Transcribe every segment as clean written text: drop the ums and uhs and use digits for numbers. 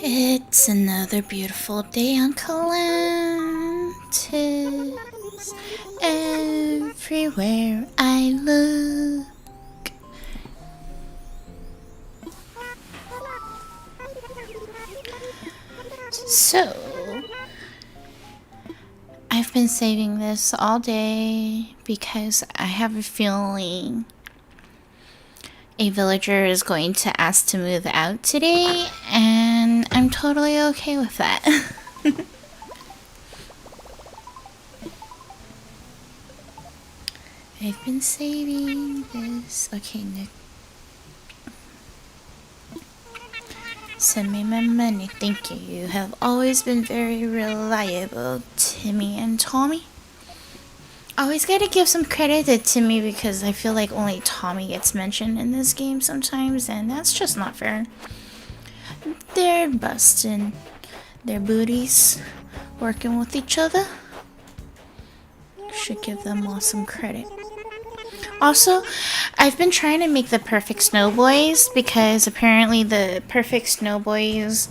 It's another beautiful day on Calantis. Everywhere I look. So, I've been saving this all day because I have a feeling a villager is going to ask to move out today, and I'm totally okay with that. I've been saving this. Okay, Nick. Send me my money, thank you. You have always been very reliable, Timmy and Tommy. Always gotta give some credit to Timmy because I feel like only Tommy gets mentioned in this game sometimes, and that's just not fair. They're busting their booties, working with each other. Should give them all some credit. Also, I've been trying to make the perfect snow boys because apparently the perfect snow boys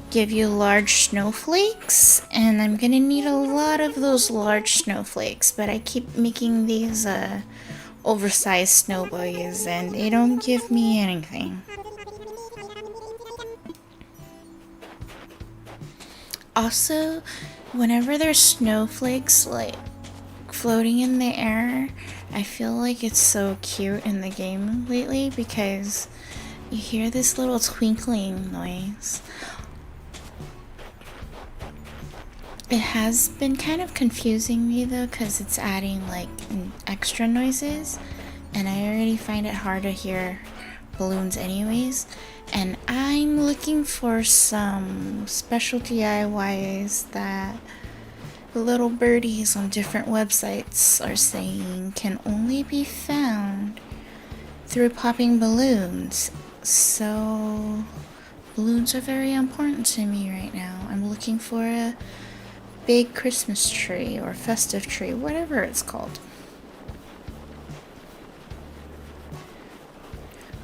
give you large snowflakes, and I'm gonna need a lot of those large snowflakes, but I keep making these oversized snow boys and they don't give me anything. Also, whenever there's snowflakes like floating in the air, I feel like it's so cute in the game lately because you hear this little twinkling noise. It has been kind of confusing me though because it's adding like extra noises, and I already find it hard to hear balloons anyways. And I'm looking for some special DIYs that little birdies on different websites are saying can only be found through popping balloons. So balloons are very important to me right now. I'm looking for a big Christmas tree or festive tree, whatever it's called.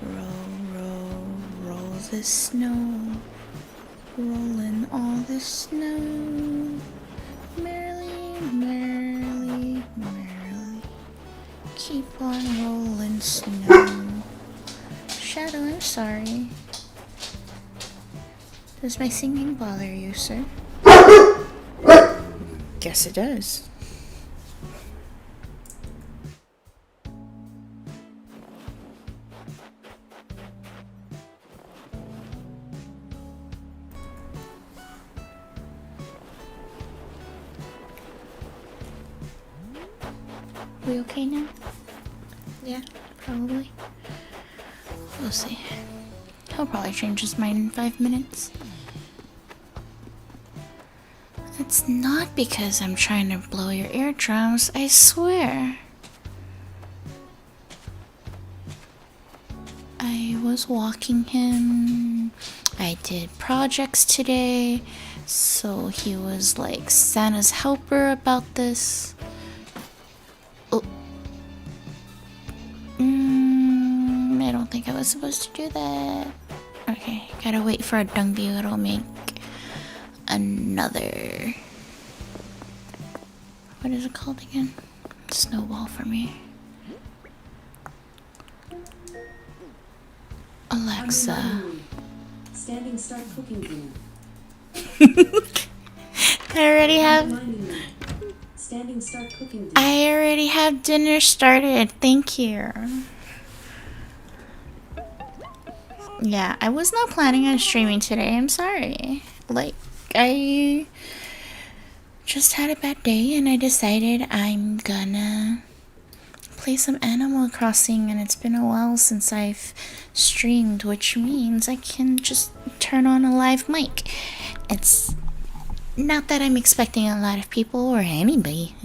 Roll, roll, roll the snow, rolling all the snow. Merrily, merrily, merrily, keep on rolling snow. Shadow, I'm sorry. Does my singing bother you, sir? Guess it does. We okay now? Yeah, probably. We'll see. He'll probably change his mind in 5 minutes. It's not because I'm trying to blow your eardrums, I swear. I was walking him. I did projects today, so he was like Santa's helper about this. Oh. I don't think I was supposed to do that. Okay, gotta wait for a dung view. It'll make another. What is it called again? Snowball for me. Alexa. Standing start cooking dinner. I already have. Standing start cooking dinner. I already have dinner started. Thank you. Yeah, I was not planning on streaming today. I'm sorry. Like, I just had a bad day and I decided I'm gonna play some Animal Crossing, and it's been a while since I've streamed, which means I can just turn on a live mic. It's not that I'm expecting a lot of people or anybody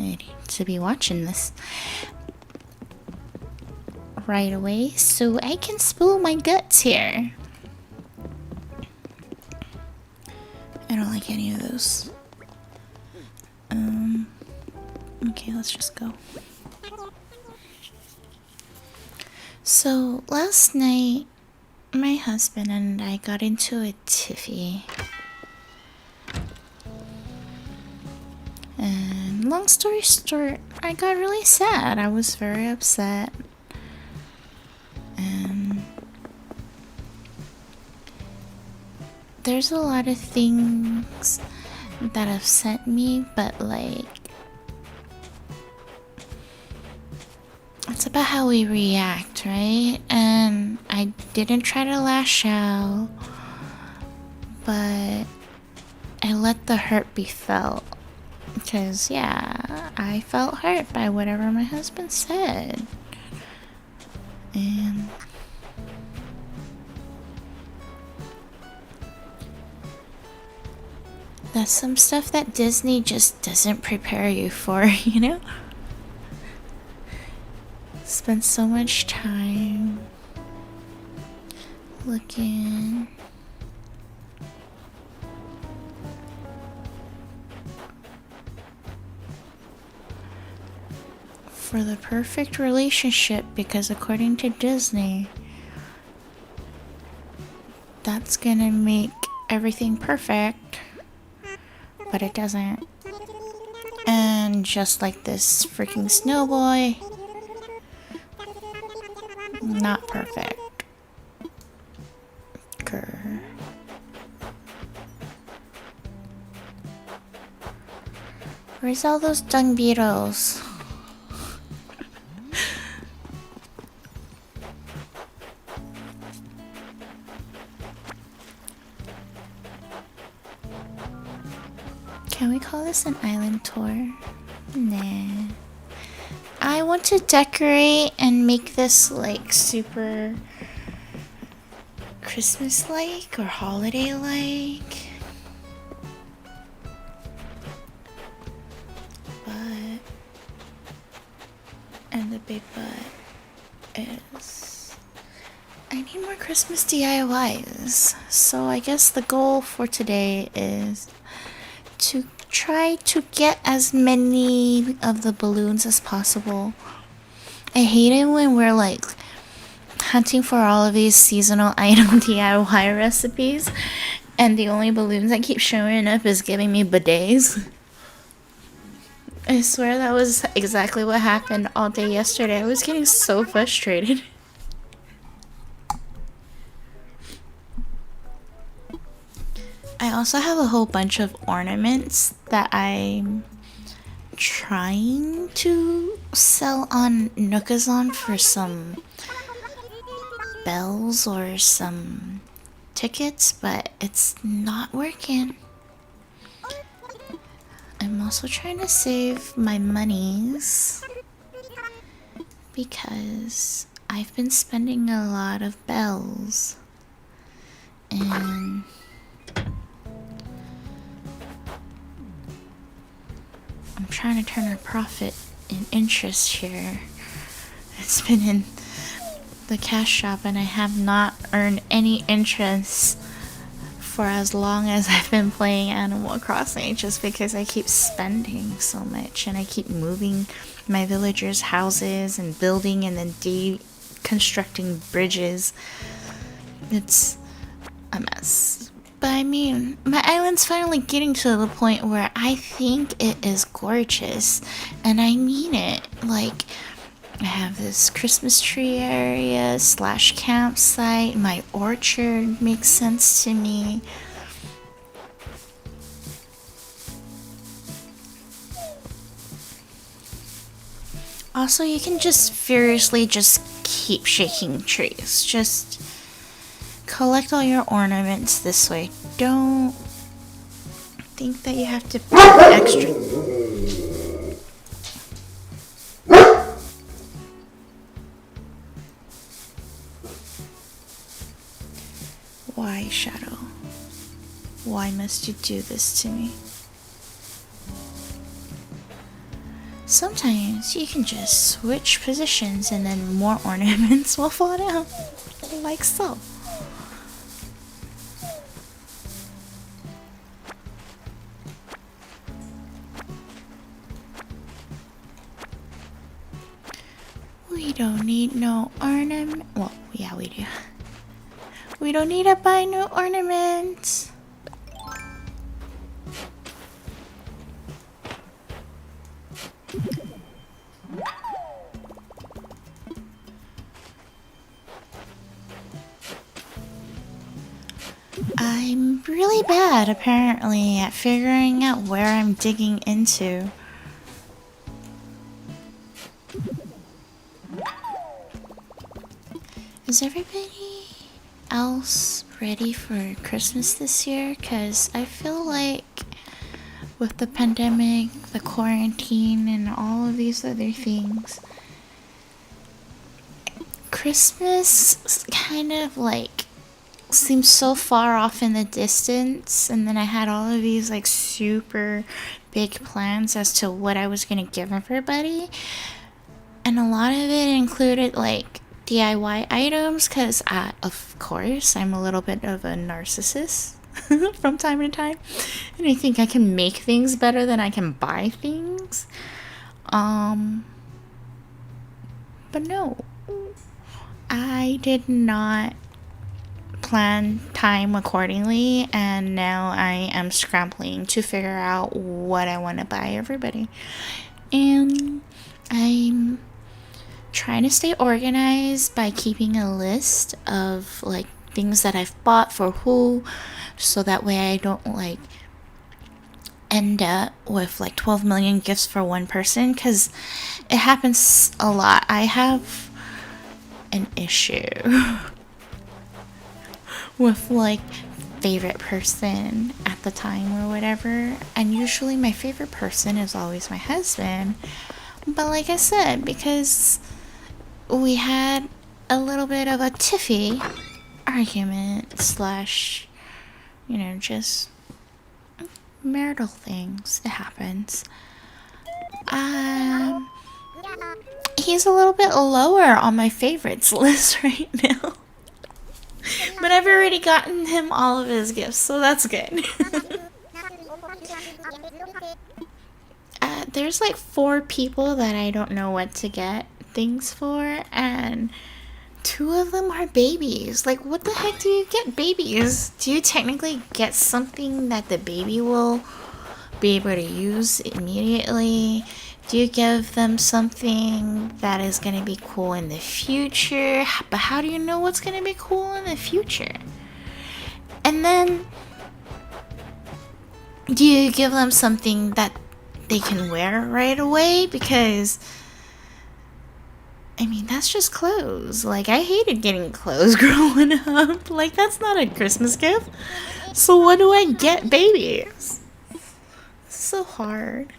to be watching this right away, so I can spill my guts here. I don't like any of those. Okay, let's just go. So last night my husband and I got into a tiffy. And long story short, I got really sad. I was very upset. And there's a lot of things that upset me, but like, it's about how we react, right? And I didn't try to lash out, but I let the hurt be felt. Because, yeah, I felt hurt by whatever my husband said. And that's some stuff that Disney just doesn't prepare you for, you know? Spent so much time looking for the perfect relationship, because according to Disney, that's gonna make everything perfect, but it doesn't. And just like this freaking snow boy, not perfect. Grr. Where's all those dung beetles? Can we call this an island tour? Nah. I want to decorate and make this like super Christmas-like or holiday-like. But, and the big but is, I need more Christmas DIYs. So I guess the goal for today is to try to get as many of the balloons as possible. I hate it when we're like hunting for all of these seasonal item DIY recipes and the only balloons that keep showing up is giving me bidets. I swear that was exactly what happened all day yesterday. I was getting so frustrated. I also have a whole bunch of ornaments that I'm trying to sell on Nookazon for some bells or some tickets, but it's not working. I'm also trying to save my monies because I've been spending a lot of bells and I'm trying to turn a profit in interest here. It's been in the cash shop and I have not earned any interest for as long as I've been playing Animal Crossing, just because I keep spending so much and I keep moving my villagers' houses and building and then deconstructing bridges. It's a mess. But I mean, my island's finally getting to the point where I think it is gorgeous. And I mean it. Like, I have this Christmas tree area / campsite. My orchard makes sense to me. Also, you can just furiously just keep shaking trees. Just collect all your ornaments this way. Don't think that you have to put extra. Why, Shadow? Why must you do this to me? Sometimes you can just switch positions and then more ornaments will fall down. Like so. We don't need no ornament. Well, yeah, we do. We don't need to buy new ornaments. I'm really bad, apparently, at figuring out where I'm digging into. Is everybody else ready for Christmas this year? Because I feel like with the pandemic, the quarantine, and all of these other things, Christmas kind of like seems so far off in the distance. And then I had all of these like super big plans as to what I was gonna give everybody, and a lot of it included like DIY items, because of course I'm a little bit of a narcissist from time to time, and I think I can make things better than I can buy things. But no, I did not plan time accordingly, and now I am scrambling to figure out what I want to buy everybody. And I'm trying to stay organized by keeping a list of like things that I've bought for who, so that way I don't like end up with like 12 million gifts for one person, because it happens a lot. I have an issue with like favorite person at the time or whatever, and usually my favorite person is always my husband. But like I said, because we had a little bit of a tiffy argument slash, you know, just marital things. It happens. He's a little bit lower on my favorites list right now. But I've already gotten him all of his gifts, so that's good. There's like 4 people that I don't know what to get things for, and 2 of them are babies. Like, what the heck do you get babies? Do you technically get something that the baby will be able to use immediately? Do you give them something that is going to be cool in the future? But how do you know what's going to be cool in the future? And then, do you give them something that they can wear right away? Because, I mean, that's just clothes. Like, I hated getting clothes growing up. Like, that's not a Christmas gift. So what do I get babies? It's so hard.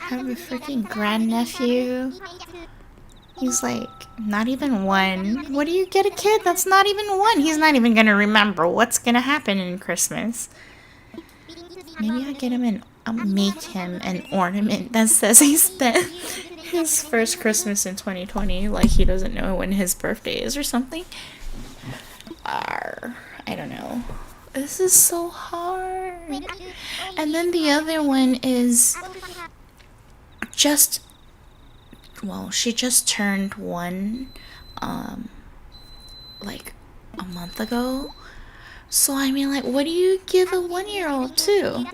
I have a freaking grandnephew. He's like, not even 1. What do you get a kid that's not even 1? He's not even gonna remember what's gonna happen in Christmas. Maybe I'll get him I'll make him an ornament that says he spent his first Christmas in 2020, like he doesn't know when his birthday is or something. I don't know. This is so hard. And then the other one is she just turned 1 like a month ago. So I mean, like, what do you give a 1-year-old to?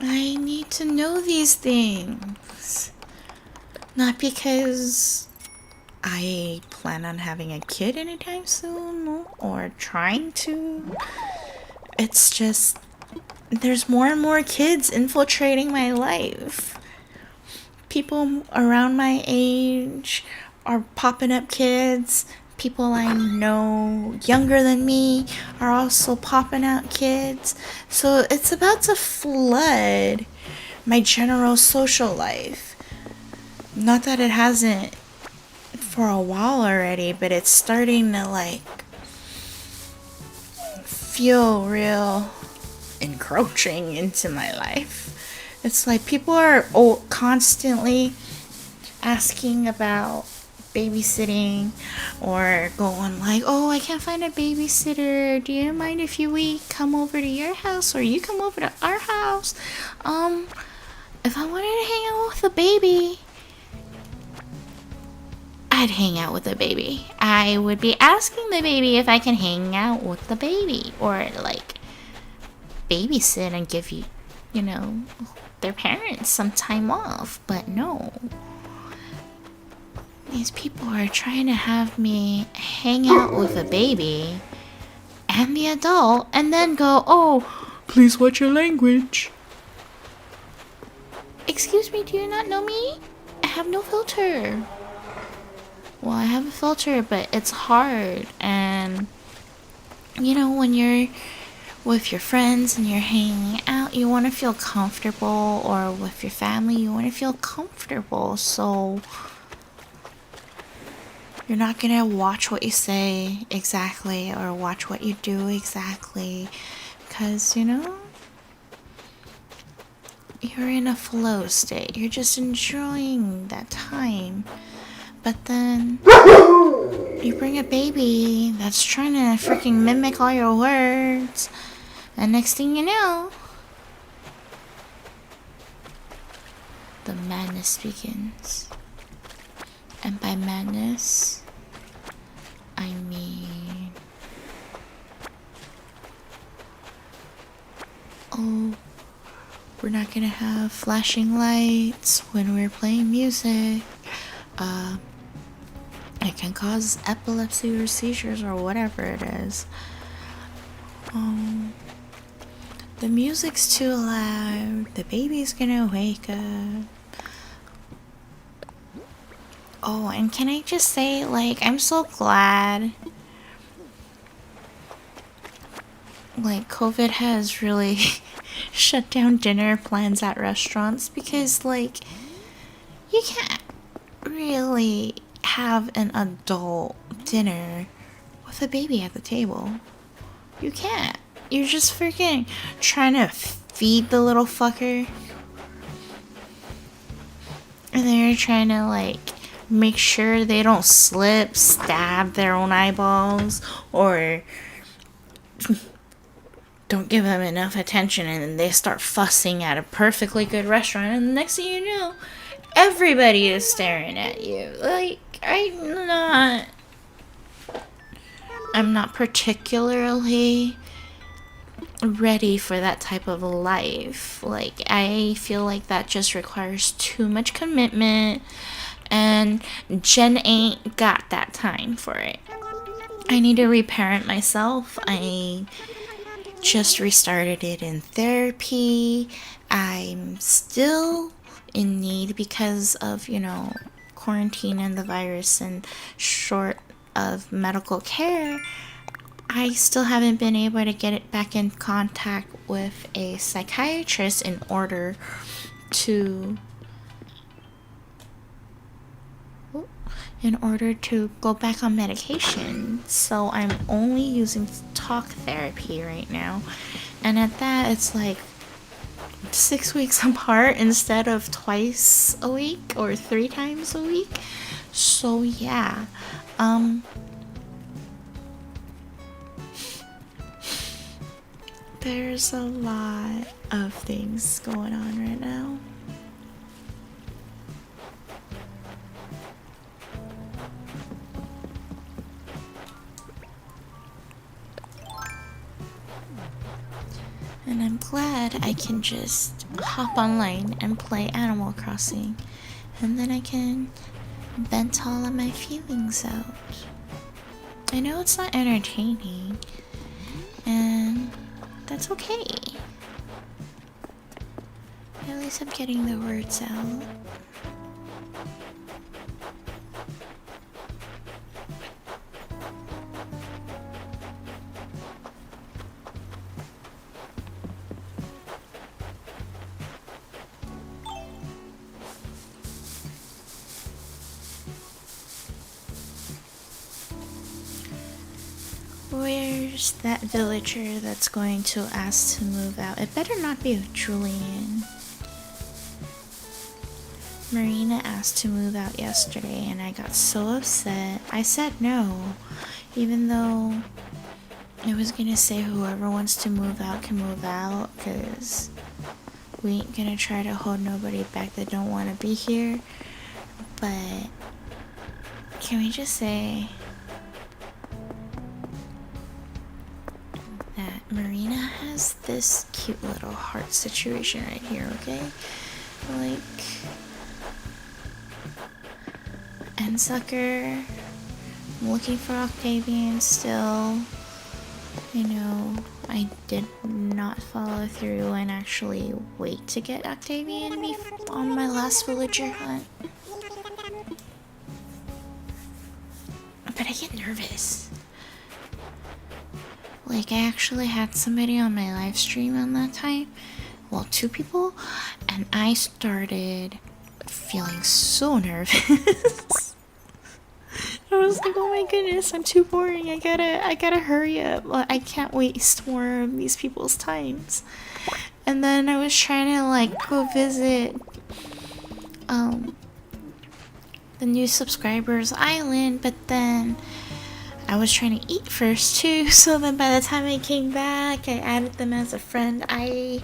I need to know these things. Not because I plan on having a kid anytime soon or trying to. It's just there's more and more kids infiltrating my life. People around my age are popping up kids. People I know younger than me are also popping out kids. So it's about to flood my general social life. Not that it hasn't for a while already, but it's starting to like feel real encroaching into my life. It's like people are constantly asking about babysitting, or going like, oh, I can't find a babysitter, do you mind if we come over to your house or you come over to our house? If I wanted to hang out with the baby, I I'd hang out with the baby. I would be asking the baby if I can hang out with the baby or like babysit and give you know, their parents some time off. But no. These people are trying to have me hang out with the baby and the adult and then go, oh, please watch your language. Excuse me, do you not know me? I have no filter. Well, I have a filter, but it's hard. And, you know, when you're with your friends and you're hanging out, you want to feel comfortable. Or with your family, you want to feel comfortable. So, you're not going to watch what you say exactly or watch what you do exactly. Because, you know, you're in a flow state. You're just enjoying that time. But then you bring a baby that's trying to freaking mimic all your words. And next thing you know, the madness begins. And by madness, I mean... oh, we're not gonna have flashing lights when we're playing music. It can cause epilepsy or seizures or whatever it is. The music's too loud. The baby's gonna wake up. Oh, and can I just say, like, I'm so glad, like, COVID has really shut down dinner plans at restaurants because, like, you can't really have an adult dinner with a baby at the table. You can't. You're just freaking trying to feed the little fucker. And then you're trying to, like, make sure they don't slip, stab their own eyeballs, or don't give them enough attention and then they start fussing at a perfectly good restaurant and the next thing you know, everybody is staring at you. Like, I'm not particularly ready for that type of life. Like, I feel like that just requires too much commitment, and Jen ain't got that time for it. I need to reparent myself. I just restarted it in therapy. I'm still in need because of, you know, quarantine and the virus and short of medical care. I still haven't been able to get it back in contact with a psychiatrist in order to go back on medication. So I'm only using talk therapy right now. And at that, it's like 6 weeks apart instead of twice a week or 3 times a week. So yeah, there's a lot of things going on right now. And I'm glad I can just hop online and play Animal Crossing. And then I can vent all of my feelings out. I know it's not entertaining, and that's okay. At least I'm getting the words out. Where's that villager that's going to ask to move out? It better not be Julian. Marina asked to move out yesterday and I got so upset. I said no, even though I was gonna say whoever wants to move out can move out, because we ain't gonna try to hold nobody back that don't want to be here. But Can we just say that Marina has this cute little heart situation right here, okay? Like, and Sucker, I'm looking for Octavian still. You know, I did not follow through and actually wait to get Octavian on my last villager hunt. But I get nervous. Like, I actually had somebody on my live stream on that time. Well, 2 people. And I started feeling so nervous. I was like, oh my goodness, I'm too boring. I gotta hurry up. I can't waste more of these people's times. And then I was trying to like go visit the new subscribers island, but then I was trying to eat first too. So then by the time I came back, I added them as a friend. I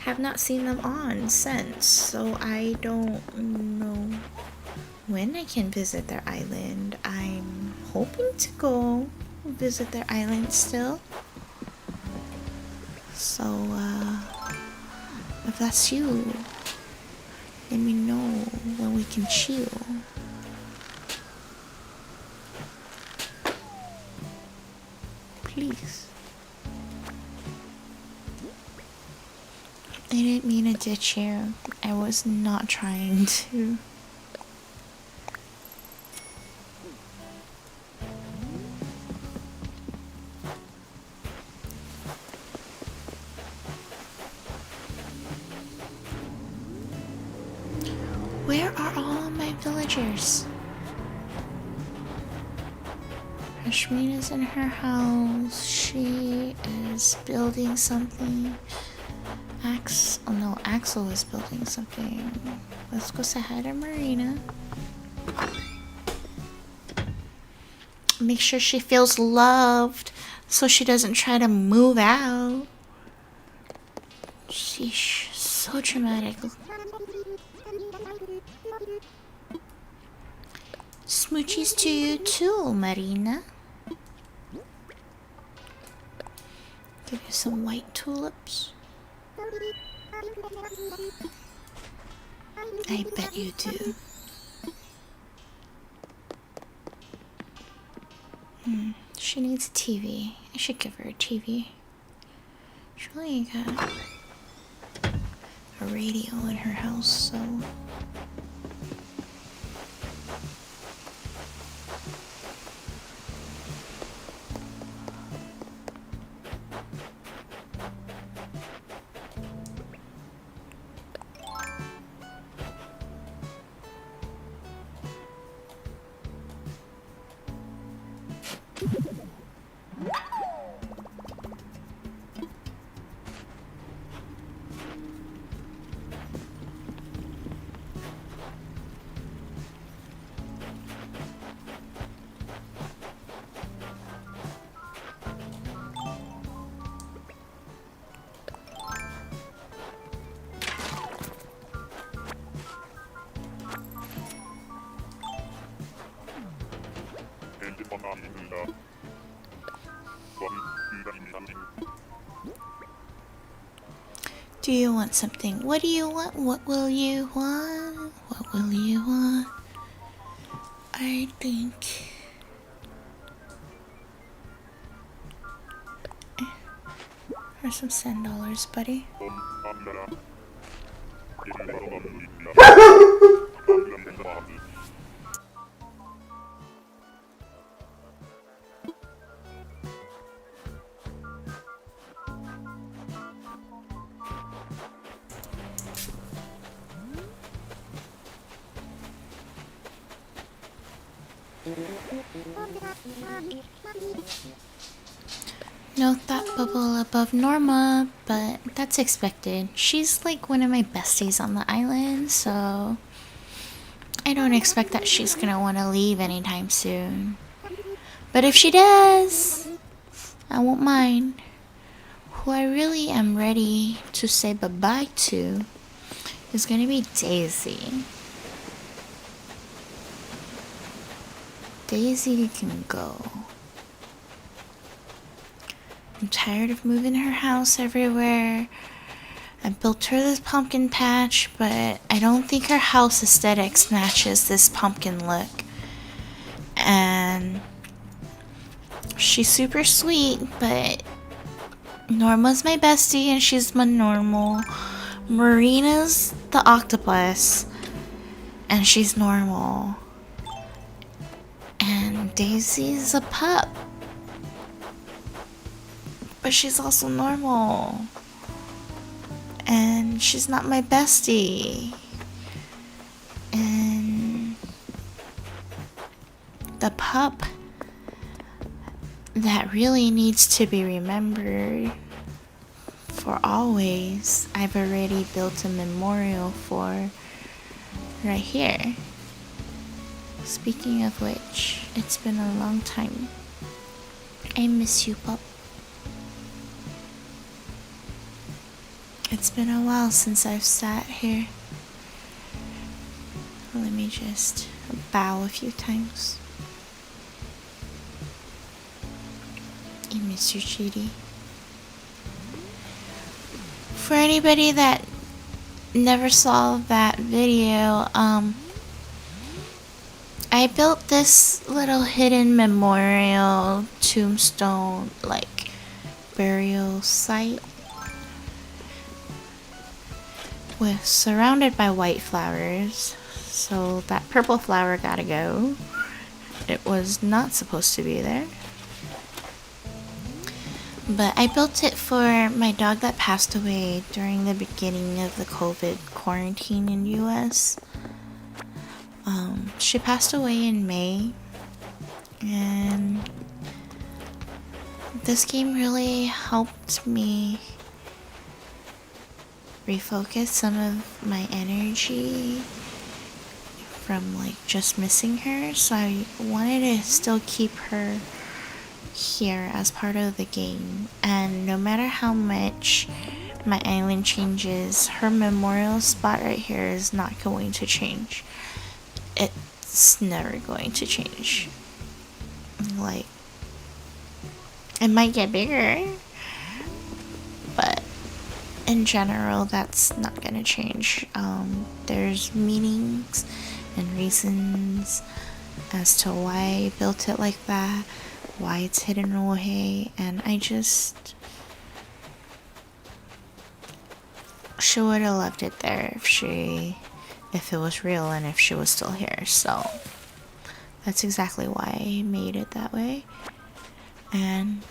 have not seen them on since, so I don't know when I can visit their island. I'm hoping to go visit their island still. So, if that's you, let me know when we can chill. Please. I didn't mean to ditch you. I was not trying to. Where are all of my villagers? Ashmina's in her house. She is building something. Axel is building something. Let's go say hi to Marina. Make sure she feels loved so she doesn't try to move out. Sheesh, so dramatic. Smoochies to you too, Marina. Give you some white tulips. I bet you do. She needs a TV. I should give her a TV. She only got a radio in her house, so... Do you want something? What do you want? What will you want? What will you want? I think... Here's some $10, buddy. No thought bubble above Norma, but that's expected. She's like one of my besties on the island, so I don't expect that she's gonna want to leave anytime soon. But if she does, I won't mind. Who I really am ready to say bye-bye to is gonna be Daisy. Daisy can go. I'm tired of moving her house everywhere. I built her this pumpkin patch, but I don't think her house aesthetics matches this pumpkin look. And she's super sweet, but Norma's my bestie and she's my normal. Marina's the octopus and she's normal. And Daisy's a pup, but she's also normal. And she's not my bestie. And the pup that really needs to be remembered for always, I've already built a memorial for right here. Speaking of which, it's been a long time. I miss you, pup. It's been a while since I've sat here. Let me just bow a few times. I miss you, Chidi. For anybody that never saw that video, I built this little hidden memorial tombstone, like, burial site. With surrounded by white flowers, so that purple flower gotta go. It was not supposed to be there. But I built it for my dog that passed away during the beginning of the COVID quarantine in US. She passed away in May, and this game really helped me refocus some of my energy from like just missing her, so I wanted to still keep her here as part of the game. And no matter how much my island changes, her memorial spot right here is not going to change. It's never going to change. Like, it might get bigger, but in general, that's not gonna change. There's meanings and reasons as to why I built it like that, why it's hidden away, and she would have left it there if it was real and if she was still here. So that's exactly why I made it that way. And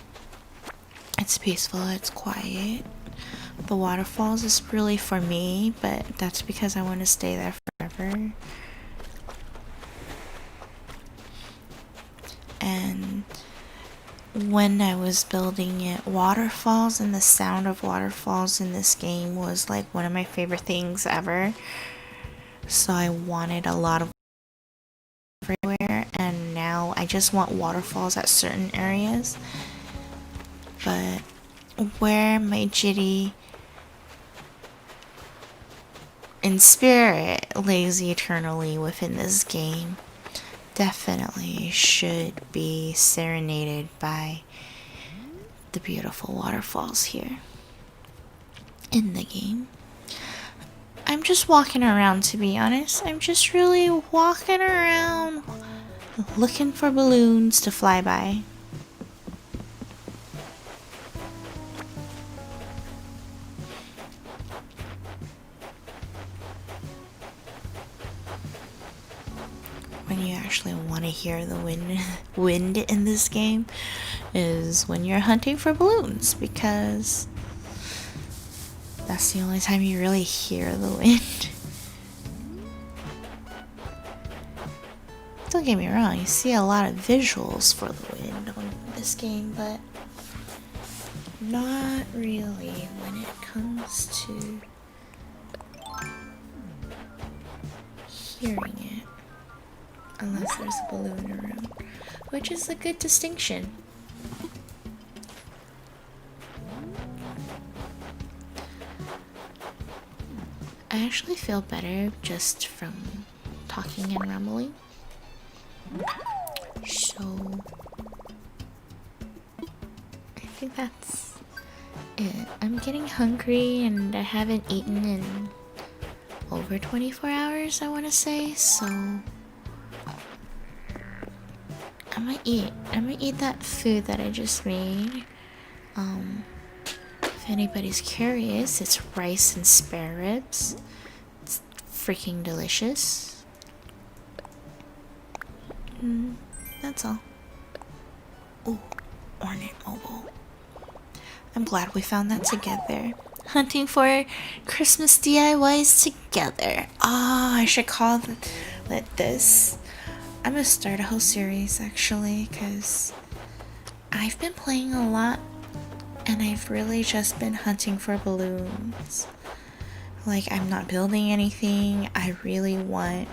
it's peaceful, it's quiet. The waterfalls is really for me, but that's because I want to stay there forever. And when I was building it, waterfalls and the sound of waterfalls in this game was like one of my favorite things ever. So I wanted a lot of everywhere, and now I just want waterfalls at certain areas. But where my Jitty in spirit lays eternally within this game definitely should be serenaded by the beautiful waterfalls here in the game. I'm just walking around, to be honest. I'm just really walking around looking for balloons to fly by. When you actually want to hear the wind in this game is when you're hunting for balloons, because that's the only time you really hear the wind. Don't get me wrong, you see a lot of visuals for the wind on this game, but not really when it comes to hearing it. Unless there's a balloon around, which is a good distinction. I actually feel better just from talking and rambling. So I think that's it. I'm getting hungry and I haven't eaten in over 24 hours, I want to say. So I'm gonna eat that food that I just made. If anybody's curious, it's rice and spare ribs. It's freaking delicious. That's all. Oh, Ornate Mobile. I'm glad we found that together. Hunting for Christmas DIYs together. Ah, I should call it this. I'm gonna start a whole series actually, because I've been playing a lot and I've really just been hunting for balloons. Like, I'm not building anything. I really want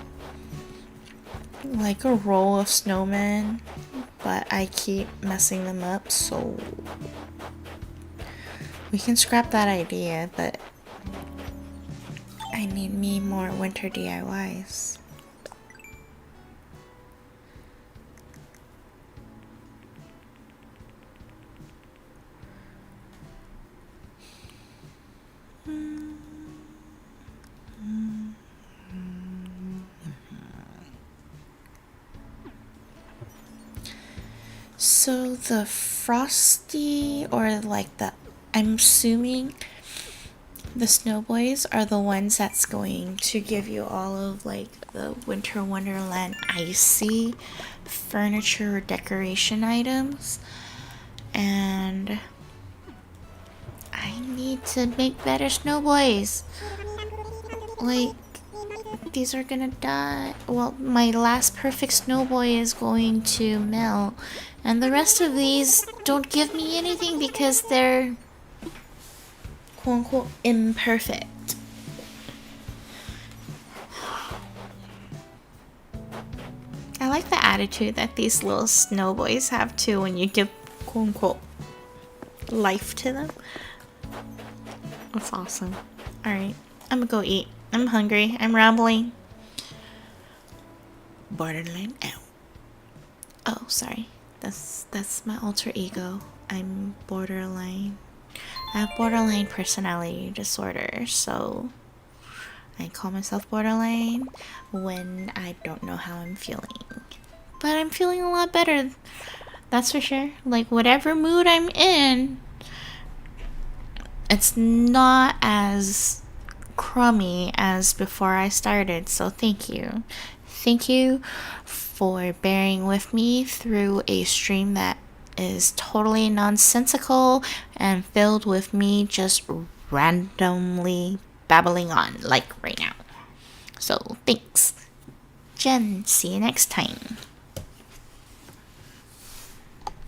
like a row of snowmen, but I keep messing them up, so we can scrap that idea, but I need me more winter DIYs. So the frosty, or like the, I'm assuming the snowboys are the ones that's going to give you all of like the winter wonderland icy furniture or decoration items, and I need to make better snowboys. Like, these are gonna die. Well, my last perfect snowboy is going to melt, and the rest of these don't give me anything because they're quote unquote imperfect. I like the attitude that these little snowboys have too when you give quote unquote life to them. That's awesome. Alright, I'm gonna go eat. I'm hungry. I'm rambling. Borderline out. Oh, sorry. That's my alter ego. I'm borderline. I have borderline personality disorder, so I call myself borderline when I don't know how I'm feeling. But I'm feeling a lot better. That's for sure. Like, whatever mood I'm in, it's not as crummy as before I started. So thank you. Thank you for bearing with me through a stream that is totally nonsensical and filled with me just randomly babbling on, like right now. So thanks. Jen, see you next time.